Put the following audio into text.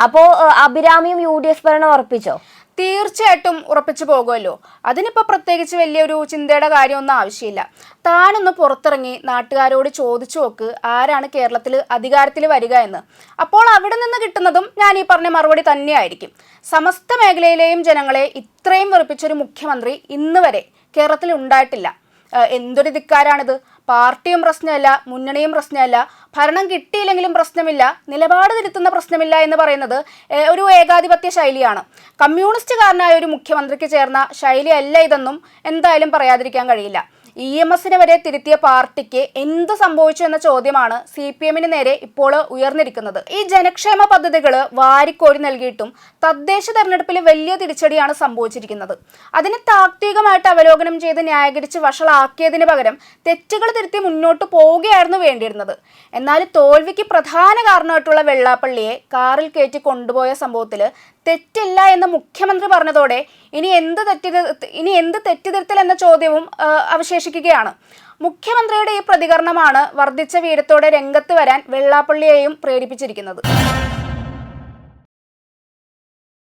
അപ്പോ അഭിരാമിയും UDF ഭരണം ഉറപ്പിച്ചോ? തീർച്ചയായിട്ടും ഉറപ്പിച്ചു പോകുമല്ലോ. അതിനിപ്പോൾ പ്രത്യേകിച്ച് വലിയൊരു ചിന്തയുടെ കാര്യമൊന്നും ആവശ്യമില്ല. താനൊന്ന് പുറത്തിറങ്ങി നാട്ടുകാരോട് ചോദിച്ചു നോക്ക് ആരാണ് കേരളത്തിൽ അധികാരത്തിൽ വരിക എന്ന്. അപ്പോൾ അവിടെ നിന്ന് കിട്ടുന്നതും ഞാൻ ഈ പറഞ്ഞ മറുപടി തന്നെയായിരിക്കും. സമസ്ത മേഖലയിലെയും ജനങ്ങളെ ഇത്രയും വെറുപ്പിച്ചൊരു മുഖ്യമന്ത്രി ഇന്ന് വരെ കേരളത്തിൽ ഉണ്ടായിട്ടില്ല. എന്തൊരു ധിക്കാരാണിത്. പാർട്ടിയും പ്രശ്നമല്ല, മുന്നണിയും പ്രശ്നമല്ല, ഭരണം കിട്ടിയില്ലെങ്കിലും പ്രശ്നമില്ല, നിലപാട് തിരുത്തുന്ന പ്രശ്നമില്ല എന്ന് പറയുന്നത് ഒരു ഏകാധിപത്യ ശൈലിയാണ്. കമ്മ്യൂണിസ്റ്റുകാരനായ ഒരു മുഖ്യമന്ത്രിക്ക് ചേർന്ന ശൈലിയല്ല ഇതെന്നും എന്തായാലും പറയാതിരിക്കാൻ കഴിയില്ല. EMSനെ വരെ തിരുത്തിയ പാർട്ടിക്ക് എന്ത് സംഭവിച്ചു എന്ന ചോദ്യമാണ് CPMന് നേരെ ഇപ്പോൾ ഉയർന്നിരിക്കുന്നത്. ഈ ജനക്ഷേമ പദ്ധതികൾ വാരിക്കോരി നൽകിയിട്ടും തദ്ദേശ തെരഞ്ഞെടുപ്പിൽ വലിയ തിരിച്ചടിയാണ് സംഭവിച്ചിരിക്കുന്നത്. അതിനെ താത്വികമായിട്ട് അവലോകനം ചെയ്ത് ന്യായീകരിച്ച് വഷളാക്കിയതിന് പകരം തെറ്റുകൾ തിരുത്തി മുന്നോട്ട് പോവുകയായിരുന്നു വേണ്ടിയിരുന്നത്. എന്നാൽ തോൽവിക്ക് പ്രധാന കാരണമായിട്ടുള്ള വെള്ളാപ്പള്ളിയെ കാറിൽ കയറ്റി കൊണ്ടുപോയ സംഭവത്തിൽ തെറ്റില്ല എന്ന് മുഖ്യമന്ത്രി പറഞ്ഞതോടെ ഇനി എന്ത് തെറ്റിതിരുത്തൽ എന്ന ചോദ്യവും അവശേഷിക്കുകയാണ്. മുഖ്യമന്ത്രിയുടെ ഈ പ്രതികരണമാണ് വർദ്ധിച്ച വീരത്തോടെ രംഗത്ത് വരാൻ വെള്ളാപ്പള്ളിയെയും പ്രേരിപ്പിച്ചിരിക്കുന്നത്.